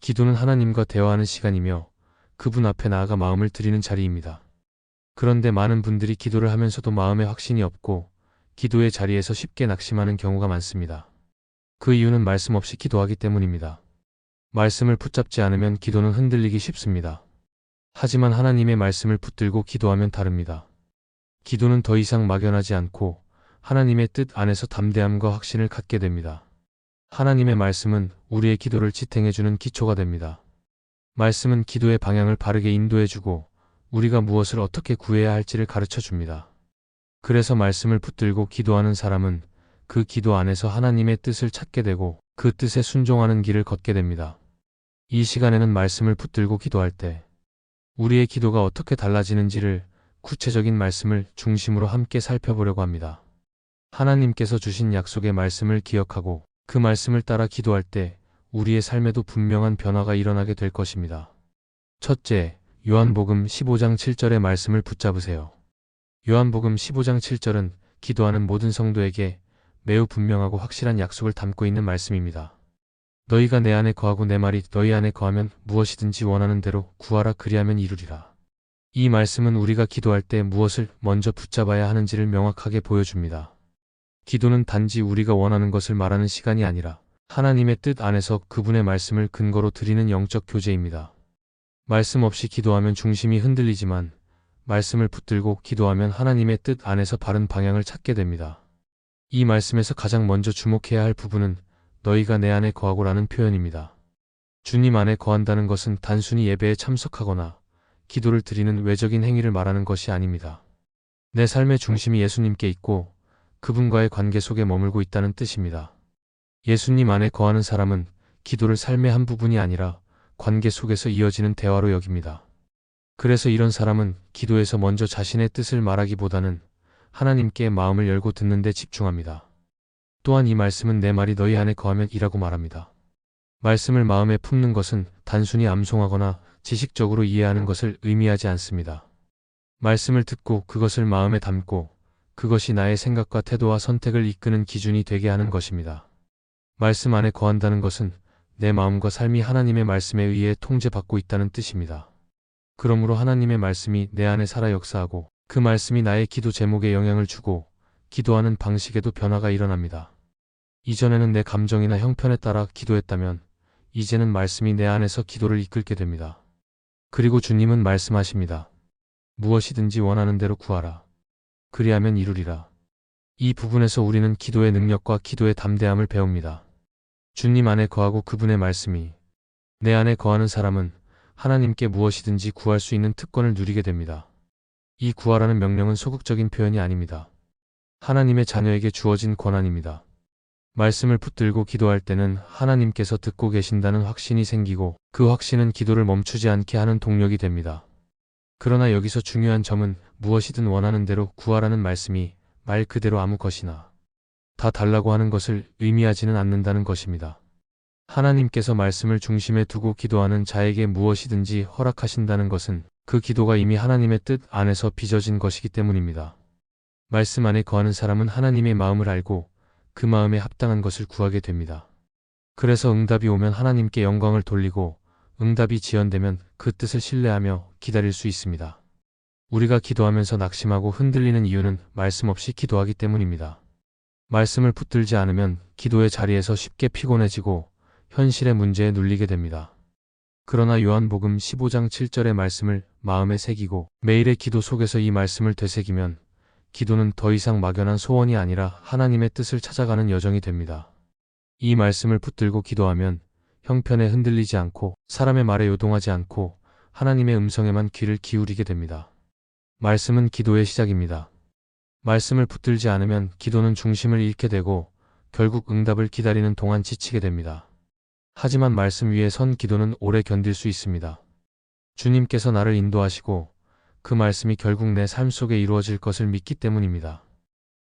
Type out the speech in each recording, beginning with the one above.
기도는 하나님과 대화하는 시간이며 그분 앞에 나아가 마음을 드리는 자리입니다. 그런데 많은 분들이 기도를 하면서도 마음에 확신이 없고 기도의 자리에서 쉽게 낙심하는 경우가 많습니다. 그 이유는 말씀 없이 기도하기 때문입니다. 말씀을 붙잡지 않으면 기도는 흔들리기 쉽습니다. 하지만 하나님의 말씀을 붙들고 기도하면 다릅니다. 기도는 더 이상 막연하지 않고 하나님의 뜻 안에서 담대함과 확신을 갖게 됩니다. 하나님의 말씀은 우리의 기도를 지탱해주는 기초가 됩니다. 말씀은 기도의 방향을 바르게 인도해주고 우리가 무엇을 어떻게 구해야 할지를 가르쳐 줍니다. 그래서 말씀을 붙들고 기도하는 사람은 그 기도 안에서 하나님의 뜻을 찾게 되고 그 뜻에 순종하는 길을 걷게 됩니다. 이 시간에는 말씀을 붙들고 기도할 때 우리의 기도가 어떻게 달라지는지를 구체적인 말씀을 중심으로 함께 살펴보려고 합니다. 하나님께서 주신 약속의 말씀을 기억하고 그 말씀을 따라 기도할 때 우리의 삶에도 분명한 변화가 일어나게 될 것입니다. 첫째, 요한복음 15장 7절의 말씀을 붙잡으세요. 요한복음 15장 7절은 기도하는 모든 성도에게 매우 분명하고 확실한 약속을 담고 있는 말씀입니다. 너희가 내 안에 거하고 내 말이 너희 안에 거하면 무엇이든지 원하는 대로 구하라 그리하면 이루리라. 이 말씀은 우리가 기도할 때 무엇을 먼저 붙잡아야 하는지를 명확하게 보여줍니다. 기도는 단지 우리가 원하는 것을 말하는 시간이 아니라 하나님의 뜻 안에서 그분의 말씀을 근거로 드리는 영적 교제입니다. 말씀 없이 기도하면 중심이 흔들리지만 말씀을 붙들고 기도하면 하나님의 뜻 안에서 바른 방향을 찾게 됩니다. 이 말씀에서 가장 먼저 주목해야 할 부분은 너희가 내 안에 거하고라는 표현입니다. 주님 안에 거한다는 것은 단순히 예배에 참석하거나 기도를 드리는 외적인 행위를 말하는 것이 아닙니다. 내 삶의 중심이 예수님께 있고 그분과의 관계 속에 머물고 있다는 뜻입니다. 예수님 안에 거하는 사람은 기도를 삶의 한 부분이 아니라 관계 속에서 이어지는 대화로 여깁니다. 그래서 이런 사람은 기도에서 먼저 자신의 뜻을 말하기보다는 하나님께 마음을 열고 듣는 데 집중합니다. 또한 이 말씀은 내 말이 너희 안에 거하면 이라고 말합니다. 말씀을 마음에 품는 것은 단순히 암송하거나 지식적으로 이해하는 것을 의미하지 않습니다. 말씀을 듣고 그것을 마음에 담고 그것이 나의 생각과 태도와 선택을 이끄는 기준이 되게 하는 것입니다. 말씀 안에 거한다는 것은 내 마음과 삶이 하나님의 말씀에 의해 통제받고 있다는 뜻입니다. 그러므로 하나님의 말씀이 내 안에 살아 역사하고 그 말씀이 나의 기도 제목에 영향을 주고 기도하는 방식에도 변화가 일어납니다. 이전에는 내 감정이나 형편에 따라 기도했다면 이제는 말씀이 내 안에서 기도를 이끌게 됩니다. 그리고 주님은 말씀하십니다. 무엇이든지 원하는 대로 구하라. 그리하면 이루리라. 이 부분에서 우리는 기도의 능력과 기도의 담대함을 배웁니다. 주님 안에 거하고 그분의 말씀이 내 안에 거하는 사람은 하나님께 무엇이든지 구할 수 있는 특권을 누리게 됩니다. 이 구하라는 명령은 소극적인 표현이 아닙니다. 하나님의 자녀에게 주어진 권한입니다. 말씀을 붙들고 기도할 때는 하나님께서 듣고 계신다는 확신이 생기고 그 확신은 기도를 멈추지 않게 하는 동력이 됩니다. 그러나 여기서 중요한 점은 무엇이든 원하는 대로 구하라는 말씀이 말 그대로 아무 것이나 다 달라고 하는 것을 의미하지는 않는다는 것입니다. 하나님께서 말씀을 중심에 두고 기도하는 자에게 무엇이든지 허락하신다는 것은 그 기도가 이미 하나님의 뜻 안에서 빚어진 것이기 때문입니다. 말씀 안에 거하는 사람은 하나님의 마음을 알고 그 마음에 합당한 것을 구하게 됩니다. 그래서 응답이 오면 하나님께 영광을 돌리고 응답이 지연되면 그 뜻을 신뢰하며 기다릴 수 있습니다. 우리가 기도하면서 낙심하고 흔들리는 이유는 말씀 없이 기도하기 때문입니다. 말씀을 붙들지 않으면 기도의 자리에서 쉽게 피곤해지고 현실의 문제에 눌리게 됩니다. 그러나 요한복음 15장 7절의 말씀을 마음에 새기고 매일의 기도 속에서 이 말씀을 되새기면 기도는 더 이상 막연한 소원이 아니라 하나님의 뜻을 찾아가는 여정이 됩니다. 이 말씀을 붙들고 기도하면 형편에 흔들리지 않고 사람의 말에 요동하지 않고 하나님의 음성에만 귀를 기울이게 됩니다. 말씀은 기도의 시작입니다. 말씀을 붙들지 않으면 기도는 중심을 잃게 되고 결국 응답을 기다리는 동안 지치게 됩니다. 하지만 말씀 위에 선 기도는 오래 견딜 수 있습니다. 주님께서 나를 인도하시고 그 말씀이 결국 내 삶 속에 이루어질 것을 믿기 때문입니다.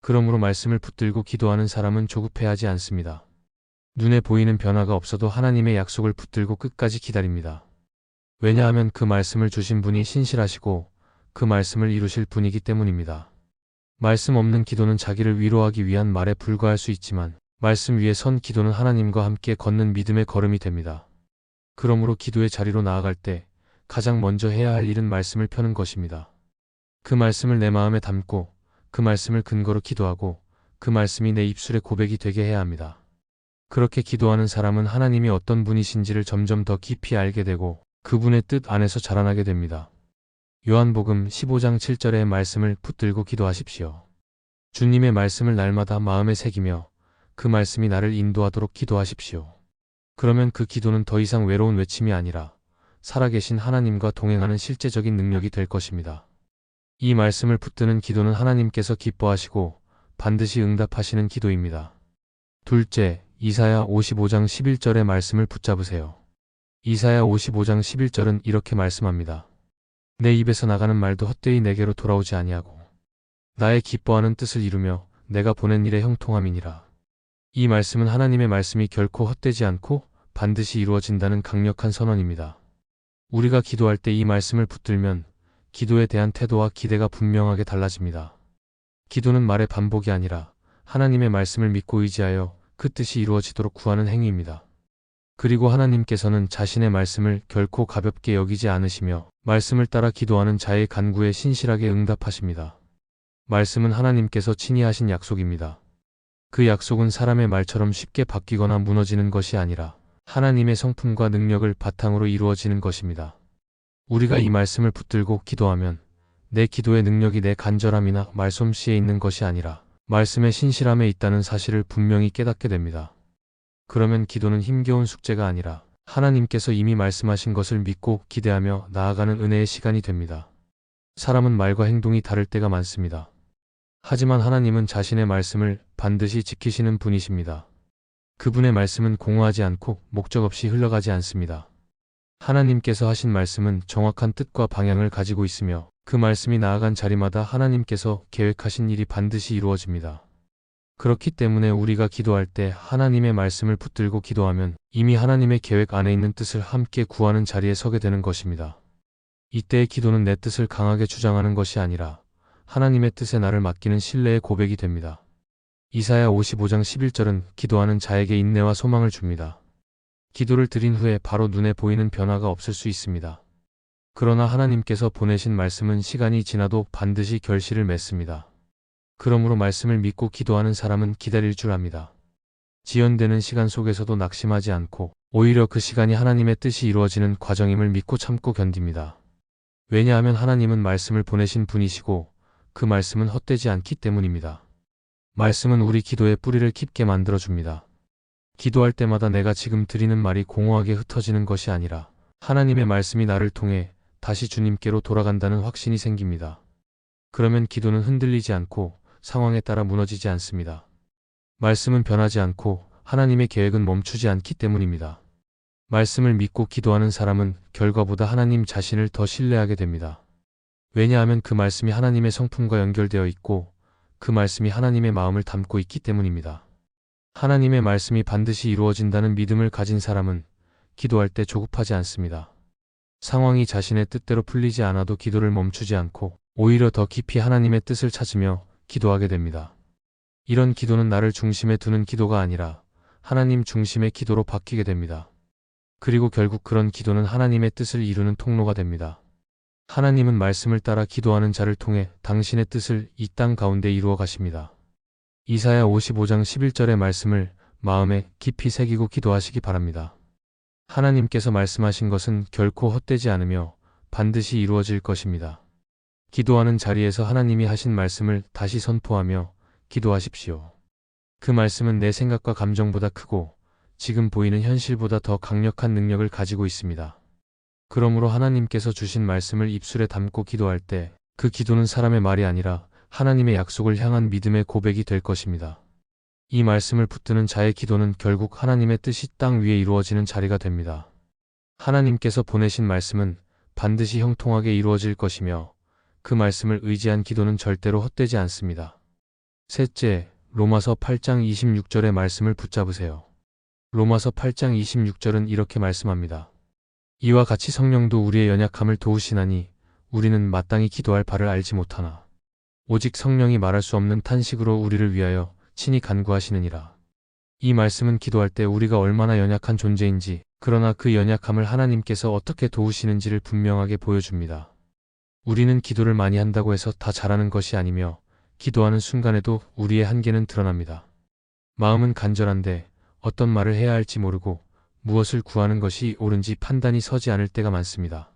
그러므로 말씀을 붙들고 기도하는 사람은 조급해하지 않습니다. 눈에 보이는 변화가 없어도 하나님의 약속을 붙들고 끝까지 기다립니다. 왜냐하면 그 말씀을 주신 분이 신실하시고 그 말씀을 이루실 분이기 때문입니다. 말씀 없는 기도는 자기를 위로하기 위한 말에 불과할 수 있지만 말씀 위에 선 기도는 하나님과 함께 걷는 믿음의 걸음이 됩니다. 그러므로 기도의 자리로 나아갈 때 가장 먼저 해야 할 일은 말씀을 펴는 것입니다. 그 말씀을 내 마음에 담고 그 말씀을 근거로 기도하고 그 말씀이 내 입술의 고백이 되게 해야 합니다. 그렇게 기도하는 사람은 하나님이 어떤 분이신지를 점점 더 깊이 알게 되고 그분의 뜻 안에서 자라나게 됩니다. 요한복음 15장 7절의 말씀을 붙들고 기도하십시오. 주님의 말씀을 날마다 마음에 새기며 그 말씀이 나를 인도하도록 기도하십시오. 그러면 그 기도는 더 이상 외로운 외침이 아니라 살아계신 하나님과 동행하는 실제적인 능력이 될 것입니다. 이 말씀을 붙드는 기도는 하나님께서 기뻐하시고 반드시 응답하시는 기도입니다. 둘째, 이사야 55장 11절의 말씀을 붙잡으세요. 이사야 55장 11절은 이렇게 말씀합니다. 내 입에서 나가는 말도 헛되이 내게로 돌아오지 아니하고 나의 기뻐하는 뜻을 이루며 내가 보낸 일에 형통함이니라. 이 말씀은 하나님의 말씀이 결코 헛되지 않고 반드시 이루어진다는 강력한 선언입니다. 우리가 기도할 때 이 말씀을 붙들면 기도에 대한 태도와 기대가 분명하게 달라집니다. 기도는 말의 반복이 아니라 하나님의 말씀을 믿고 의지하여 그 뜻이 이루어지도록 구하는 행위입니다. 그리고 하나님께서는 자신의 말씀을 결코 가볍게 여기지 않으시며 말씀을 따라 기도하는 자의 간구에 신실하게 응답하십니다. 말씀은 하나님께서 친히 하신 약속입니다. 그 약속은 사람의 말처럼 쉽게 바뀌거나 무너지는 것이 아니라 하나님의 성품과 능력을 바탕으로 이루어지는 것입니다. 우리가 이 말씀을 붙들고 기도하면 내 기도의 능력이 내 간절함이나 말솜씨에 있는 것이 아니라 말씀의 신실함에 있다는 사실을 분명히 깨닫게 됩니다. 그러면 기도는 힘겨운 숙제가 아니라 하나님께서 이미 말씀하신 것을 믿고 기대하며 나아가는 은혜의 시간이 됩니다. 사람은 말과 행동이 다를 때가 많습니다. 하지만 하나님은 자신의 말씀을 반드시 지키시는 분이십니다. 그분의 말씀은 공허하지 않고 목적 없이 흘러가지 않습니다. 하나님께서 하신 말씀은 정확한 뜻과 방향을 가지고 있으며 그 말씀이 나아간 자리마다 하나님께서 계획하신 일이 반드시 이루어집니다. 그렇기 때문에 우리가 기도할 때 하나님의 말씀을 붙들고 기도하면 이미 하나님의 계획 안에 있는 뜻을 함께 구하는 자리에 서게 되는 것입니다. 이때의 기도는 내 뜻을 강하게 주장하는 것이 아니라 하나님의 뜻에 나를 맡기는 신뢰의 고백이 됩니다. 이사야 55장 11절은 기도하는 자에게 인내와 소망을 줍니다. 기도를 드린 후에 바로 눈에 보이는 변화가 없을 수 있습니다. 그러나 하나님께서 보내신 말씀은 시간이 지나도 반드시 결실을 맺습니다. 그러므로 말씀을 믿고 기도하는 사람은 기다릴 줄 압니다. 지연되는 시간 속에서도 낙심하지 않고 오히려 그 시간이 하나님의 뜻이 이루어지는 과정임을 믿고 참고 견딥니다. 왜냐하면 하나님은 말씀을 보내신 분이시고 그 말씀은 헛되지 않기 때문입니다. 말씀은 우리 기도의 뿌리를 깊게 만들어줍니다. 기도할 때마다 내가 지금 드리는 말이 공허하게 흩어지는 것이 아니라 하나님의 말씀이 나를 통해 다시 주님께로 돌아간다는 확신이 생깁니다. 그러면 기도는 흔들리지 않고 상황에 따라 무너지지 않습니다. 말씀은 변하지 않고 하나님의 계획은 멈추지 않기 때문입니다. 말씀을 믿고 기도하는 사람은 결과보다 하나님 자신을 더 신뢰하게 됩니다. 왜냐하면 그 말씀이 하나님의 성품과 연결되어 있고 그 말씀이 하나님의 마음을 담고 있기 때문입니다. 하나님의 말씀이 반드시 이루어진다는 믿음을 가진 사람은 기도할 때 조급하지 않습니다. 상황이 자신의 뜻대로 풀리지 않아도 기도를 멈추지 않고 오히려 더 깊이 하나님의 뜻을 찾으며 기도하게 됩니다. 이런 기도는 나를 중심에 두는 기도가 아니라 하나님 중심의 기도로 바뀌게 됩니다. 그리고 결국 그런 기도는 하나님의 뜻을 이루는 통로가 됩니다. 하나님은 말씀을 따라 기도하는 자를 통해 당신의 뜻을 이 땅 가운데 이루어 가십니다. 이사야 55장 11절의 말씀을 마음에 깊이 새기고 기도하시기 바랍니다. 하나님께서 말씀하신 것은 결코 헛되지 않으며 반드시 이루어질 것입니다. 기도하는 자리에서 하나님이 하신 말씀을 다시 선포하며 기도하십시오. 그 말씀은 내 생각과 감정보다 크고 지금 보이는 현실보다 더 강력한 능력을 가지고 있습니다. 그러므로 하나님께서 주신 말씀을 입술에 담고 기도할 때 그 기도는 사람의 말이 아니라 하나님의 약속을 향한 믿음의 고백이 될 것입니다. 이 말씀을 붙드는 자의 기도는 결국 하나님의 뜻이 땅 위에 이루어지는 자리가 됩니다. 하나님께서 보내신 말씀은 반드시 형통하게 이루어질 것이며 그 말씀을 의지한 기도는 절대로 헛되지 않습니다. 셋째, 로마서 8장 26절의 말씀을 붙잡으세요. 로마서 8장 26절은 이렇게 말씀합니다. 이와 같이 성령도 우리의 연약함을 도우시나니 우리는 마땅히 기도할 바를 알지 못하나 오직 성령이 말할 수 없는 탄식으로 우리를 위하여 친히 간구하시느니라. 이 말씀은 기도할 때 우리가 얼마나 연약한 존재인지 그러나 그 연약함을 하나님께서 어떻게 도우시는지를 분명하게 보여줍니다. 우리는 기도를 많이 한다고 해서 다 잘하는 것이 아니며 기도하는 순간에도 우리의 한계는 드러납니다. 마음은 간절한데 어떤 말을 해야 할지 모르고 무엇을 구하는 것이 옳은지 판단이 서지 않을 때가 많습니다.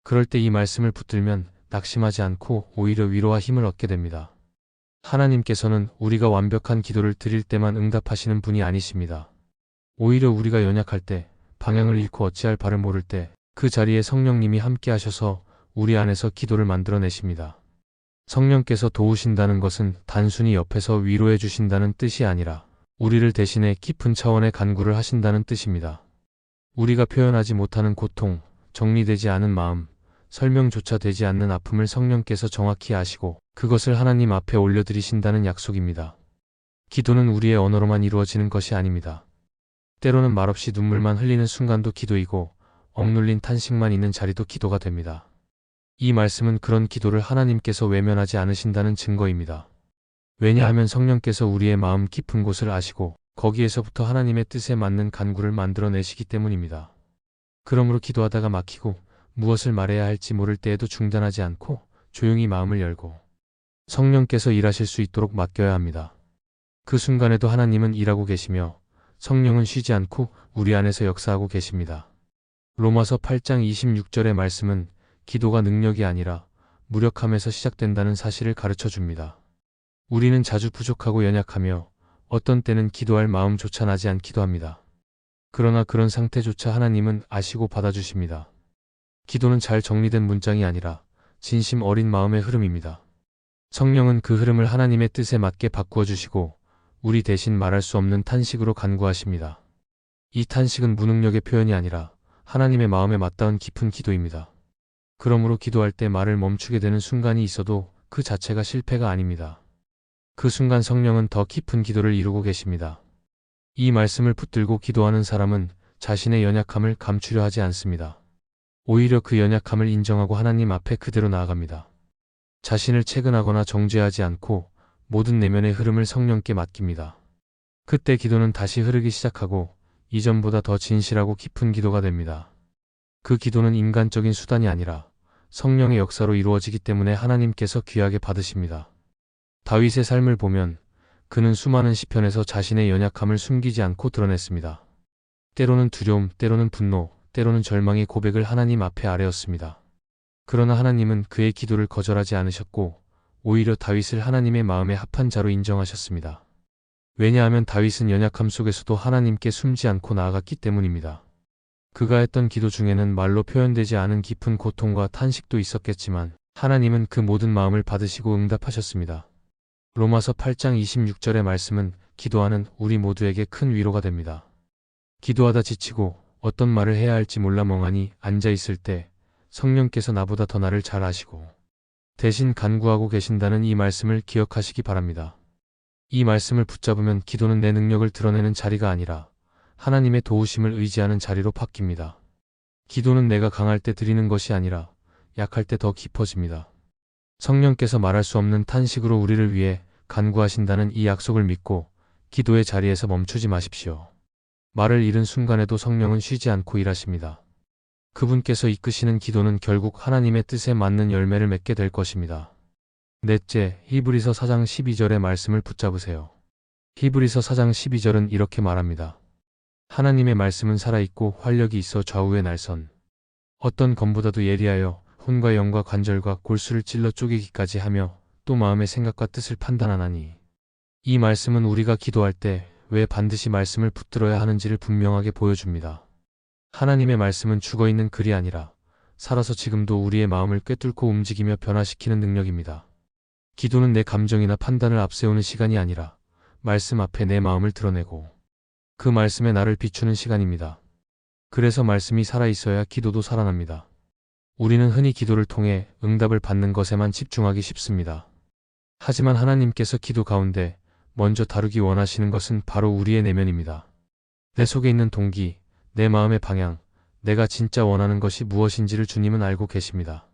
그럴 때 이 말씀을 붙들면 낙심하지 않고 오히려 위로와 힘을 얻게 됩니다. 하나님께서는 우리가 완벽한 기도를 드릴 때만 응답하시는 분이 아니십니다. 오히려 우리가 연약할 때, 방향을 잃고 어찌할 바를 모를 때 그 자리에 성령님이 함께 하셔서 우리 안에서 기도를 만들어내십니다. 성령께서 도우신다는 것은 단순히 옆에서 위로해 주신다는 뜻이 아니라 우리를 대신해 깊은 차원의 간구를 하신다는 뜻입니다. 우리가 표현하지 못하는 고통, 정리되지 않은 마음, 설명조차 되지 않는 아픔을 성령께서 정확히 아시고 그것을 하나님 앞에 올려드리신다는 약속입니다. 기도는 우리의 언어로만 이루어지는 것이 아닙니다. 때로는 말없이 눈물만 흘리는 순간도 기도이고 억눌린 탄식만 있는 자리도 기도가 됩니다. 이 말씀은 그런 기도를 하나님께서 외면하지 않으신다는 증거입니다. 왜냐하면 성령께서 우리의 마음 깊은 곳을 아시고 거기에서부터 하나님의 뜻에 맞는 간구를 만들어내시기 때문입니다. 그러므로 기도하다가 막히고 무엇을 말해야 할지 모를 때에도 중단하지 않고 조용히 마음을 열고 성령께서 일하실 수 있도록 맡겨야 합니다. 그 순간에도 하나님은 일하고 계시며 성령은 쉬지 않고 우리 안에서 역사하고 계십니다. 로마서 8장 26절의 말씀은 기도가 능력이 아니라 무력함에서 시작된다는 사실을 가르쳐 줍니다. 우리는 자주 부족하고 연약하며 어떤 때는 기도할 마음조차 나지 않기도 합니다. 그러나 그런 상태조차 하나님은 아시고 받아주십니다. 기도는 잘 정리된 문장이 아니라 진심 어린 마음의 흐름입니다. 성령은 그 흐름을 하나님의 뜻에 맞게 바꾸어 주시고 우리 대신 말할 수 없는 탄식으로 간구하십니다. 이 탄식은 무능력의 표현이 아니라 하나님의 마음에 맞닿은 깊은 기도입니다. 그러므로 기도할 때 말을 멈추게 되는 순간이 있어도 그 자체가 실패가 아닙니다. 그 순간 성령은 더 깊은 기도를 이루고 계십니다. 이 말씀을 붙들고 기도하는 사람은 자신의 연약함을 감추려 하지 않습니다. 오히려 그 연약함을 인정하고 하나님 앞에 그대로 나아갑니다. 자신을 채근하거나 정죄하지 않고 모든 내면의 흐름을 성령께 맡깁니다. 그때 기도는 다시 흐르기 시작하고 이전보다 더 진실하고 깊은 기도가 됩니다. 그 기도는 인간적인 수단이 아니라 성령의 역사로 이루어지기 때문에 하나님께서 귀하게 받으십니다. 다윗의 삶을 보면 그는 수많은 시편에서 자신의 연약함을 숨기지 않고 드러냈습니다. 때로는 두려움, 때로는 분노, 때로는 절망의 고백을 하나님 앞에 아뢰었습니다. 그러나 하나님은 그의 기도를 거절하지 않으셨고 오히려 다윗을 하나님의 마음에 합한 자로 인정하셨습니다. 왜냐하면 다윗은 연약함 속에서도 하나님께 숨지 않고 나아갔기 때문입니다. 그가 했던 기도 중에는 말로 표현되지 않은 깊은 고통과 탄식도 있었겠지만 하나님은 그 모든 마음을 받으시고 응답하셨습니다. 로마서 8장 26절의 말씀은 기도하는 우리 모두에게 큰 위로가 됩니다. 기도하다 지치고 어떤 말을 해야 할지 몰라 멍하니 앉아 있을 때 성령께서 나보다 더 나를 잘 아시고 대신 간구하고 계신다는 이 말씀을 기억하시기 바랍니다. 이 말씀을 붙잡으면 기도는 내 능력을 드러내는 자리가 아니라 하나님의 도우심을 의지하는 자리로 바뀝니다. 기도는 내가 강할 때 드리는 것이 아니라 약할 때 더 깊어집니다. 성령께서 말할 수 없는 탄식으로 우리를 위해 간구하신다는 이 약속을 믿고 기도의 자리에서 멈추지 마십시오. 말을 잃은 순간에도 성령은 쉬지 않고 일하십니다. 그분께서 이끄시는 기도는 결국 하나님의 뜻에 맞는 열매를 맺게 될 것입니다. 넷째, 히브리서 4장 12절의 말씀을 붙잡으세요. 히브리서 4장 12절은 이렇게 말합니다. 하나님의 말씀은 살아있고 활력이 있어 좌우의 날선 어떤 검보다도 예리하여 혼과 영과 관절과 골수를 찔러 쪼개기까지 하며 또 마음의 생각과 뜻을 판단하나니. 이 말씀은 우리가 기도할 때 왜 반드시 말씀을 붙들어야 하는지를 분명하게 보여줍니다. 하나님의 말씀은 죽어있는 글이 아니라 살아서 지금도 우리의 마음을 꿰뚫고 움직이며 변화시키는 능력입니다. 기도는 내 감정이나 판단을 앞세우는 시간이 아니라 말씀 앞에 내 마음을 드러내고 그 말씀에 나를 비추는 시간입니다. 그래서 말씀이 살아있어야 기도도 살아납니다. 우리는 흔히 기도를 통해 응답을 받는 것에만 집중하기 쉽습니다. 하지만 하나님께서 기도 가운데 먼저 다루기 원하시는 것은 바로 우리의 내면입니다. 내 속에 있는 동기, 내 마음의 방향, 내가 진짜 원하는 것이 무엇인지를 주님은 알고 계십니다.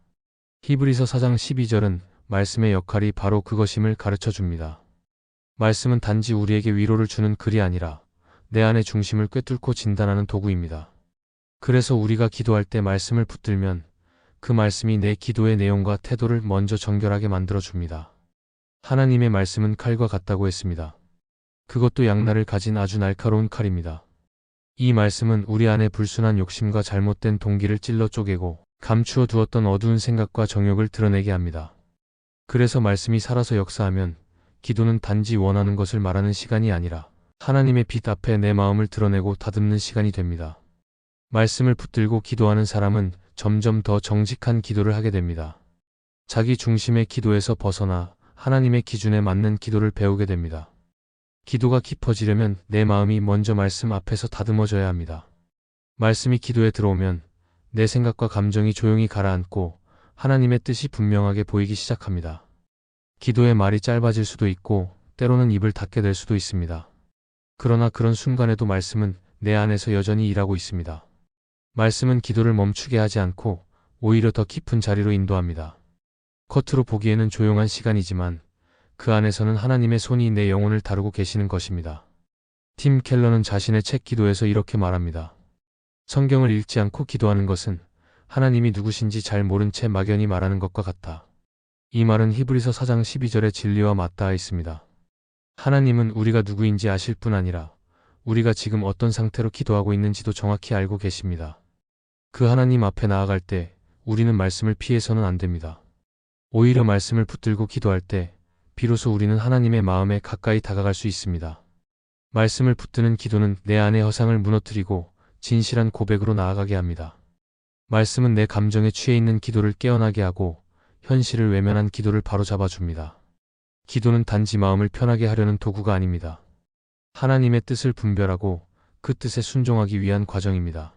히브리서 4장 12절은 말씀의 역할이 바로 그것임을 가르쳐 줍니다. 말씀은 단지 우리에게 위로를 주는 글이 아니라 내 안의 중심을 꿰뚫고 진단하는 도구입니다. 그래서 우리가 기도할 때 말씀을 붙들면 그 말씀이 내 기도의 내용과 태도를 먼저 정결하게 만들어 줍니다. 하나님의 말씀은 칼과 같다고 했습니다. 그것도 양날을 가진 아주 날카로운 칼입니다. 이 말씀은 우리 안에 불순한 욕심과 잘못된 동기를 찔러 쪼개고 감추어 두었던 어두운 생각과 정욕을 드러내게 합니다. 그래서 말씀이 살아서 역사하면 기도는 단지 원하는 것을 말하는 시간이 아니라 하나님의 빛 앞에 내 마음을 드러내고 다듬는 시간이 됩니다. 말씀을 붙들고 기도하는 사람은 점점 더 정직한 기도를 하게 됩니다. 자기 중심의 기도에서 벗어나 하나님의 기준에 맞는 기도를 배우게 됩니다. 기도가 깊어지려면 내 마음이 먼저 말씀 앞에서 다듬어져야 합니다. 말씀이 기도에 들어오면 내 생각과 감정이 조용히 가라앉고 하나님의 뜻이 분명하게 보이기 시작합니다. 기도의 말이 짧아질 수도 있고 때로는 입을 닫게 될 수도 있습니다. 그러나 그런 순간에도 말씀은 내 안에서 여전히 일하고 있습니다. 말씀은 기도를 멈추게 하지 않고 오히려 더 깊은 자리로 인도합니다. 겉으로 보기에는 조용한 시간이지만 그 안에서는 하나님의 손이 내 영혼을 다루고 계시는 것입니다. 팀 켈러는 자신의 책 기도에서 이렇게 말합니다. 성경을 읽지 않고 기도하는 것은 하나님이 누구신지 잘 모른 채 막연히 말하는 것과 같다. 이 말은 히브리서 4장 12절의 진리와 맞닿아 있습니다. 하나님은 우리가 누구인지 아실 뿐 아니라 우리가 지금 어떤 상태로 기도하고 있는지도 정확히 알고 계십니다. 그 하나님 앞에 나아갈 때 우리는 말씀을 피해서는 안 됩니다. 오히려 말씀을 붙들고 기도할 때 비로소 우리는 하나님의 마음에 가까이 다가갈 수 있습니다. 말씀을 붙드는 기도는 내 안의 허상을 무너뜨리고 진실한 고백으로 나아가게 합니다. 말씀은 내 감정에 취해 있는 기도를 깨어나게 하고 현실을 외면한 기도를 바로잡아 줍니다. 기도는 단지 마음을 편하게 하려는 도구가 아닙니다. 하나님의 뜻을 분별하고 그 뜻에 순종하기 위한 과정입니다.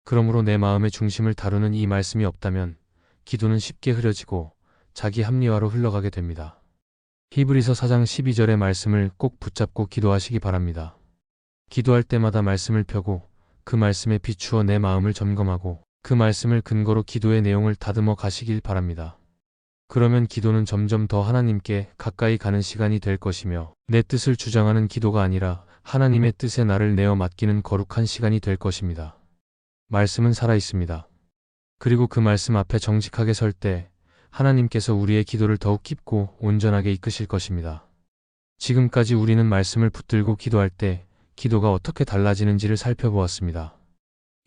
그러므로 내 마음의 중심을 다루는 이 말씀이 없다면 기도는 쉽게 흐려지고 자기 합리화로 흘러가게 됩니다. 히브리서 4장 12절의 말씀을 꼭 붙잡고 기도하시기 바랍니다. 기도할 때마다 말씀을 펴고 그 말씀에 비추어 내 마음을 점검하고 그 말씀을 근거로 기도의 내용을 다듬어 가시길 바랍니다. 그러면 기도는 점점 더 하나님께 가까이 가는 시간이 될 것이며 내 뜻을 주장하는 기도가 아니라 하나님의 뜻에 나를 내어 맡기는 거룩한 시간이 될 것입니다. 말씀은 살아있습니다. 그리고 그 말씀 앞에 정직하게 설 때 하나님께서 우리의 기도를 더욱 깊고 온전하게 이끄실 것입니다. 지금까지 우리는 말씀을 붙들고 기도할 때 기도가 어떻게 달라지는지를 살펴보았습니다.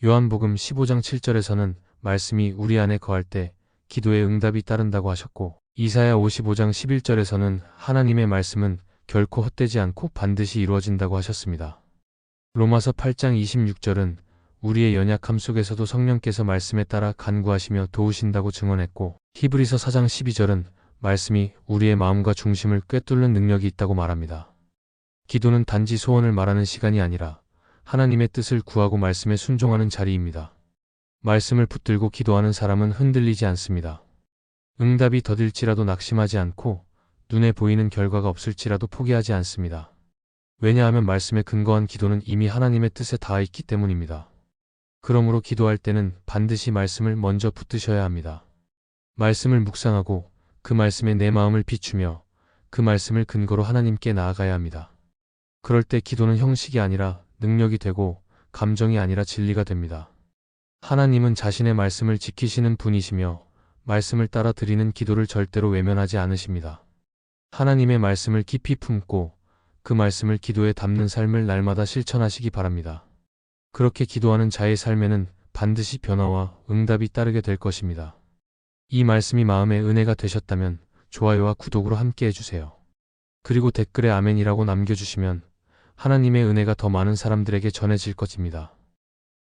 요한복음 15장 7절에서는 말씀이 우리 안에 거할 때 기도의 응답이 따른다고 하셨고 이사야 55장 11절에서는 하나님의 말씀은 결코 헛되지 않고 반드시 이루어진다고 하셨습니다. 로마서 8장 26절은 우리의 연약함 속에서도 성령께서 말씀에 따라 간구하시며 도우신다고 증언했고 히브리서 4장 12절은 말씀이 우리의 마음과 중심을 꿰뚫는 능력이 있다고 말합니다. 기도는 단지 소원을 말하는 시간이 아니라 하나님의 뜻을 구하고 말씀에 순종하는 자리입니다. 말씀을 붙들고 기도하는 사람은 흔들리지 않습니다. 응답이 더딜지라도 낙심하지 않고 눈에 보이는 결과가 없을지라도 포기하지 않습니다. 왜냐하면 말씀에 근거한 기도는 이미 하나님의 뜻에 닿아 있기 때문입니다. 그러므로 기도할 때는 반드시 말씀을 먼저 붙드셔야 합니다. 말씀을 묵상하고 그 말씀에 내 마음을 비추며 그 말씀을 근거로 하나님께 나아가야 합니다. 그럴 때 기도는 형식이 아니라 능력이 되고 감정이 아니라 진리가 됩니다. 하나님은 자신의 말씀을 지키시는 분이시며 말씀을 따라 드리는 기도를 절대로 외면하지 않으십니다. 하나님의 말씀을 깊이 품고 그 말씀을 기도에 담는 삶을 날마다 실천하시기 바랍니다. 그렇게 기도하는 자의 삶에는 반드시 변화와 응답이 따르게 될 것입니다. 이 말씀이 마음의 은혜가 되셨다면 좋아요와 구독으로 함께 해주세요. 그리고 댓글에 아멘이라고 남겨주시면 하나님의 은혜가 더 많은 사람들에게 전해질 것입니다.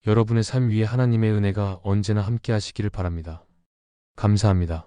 여러분의 삶 위에 하나님의 은혜가 언제나 함께 하시기를 바랍니다. 감사합니다.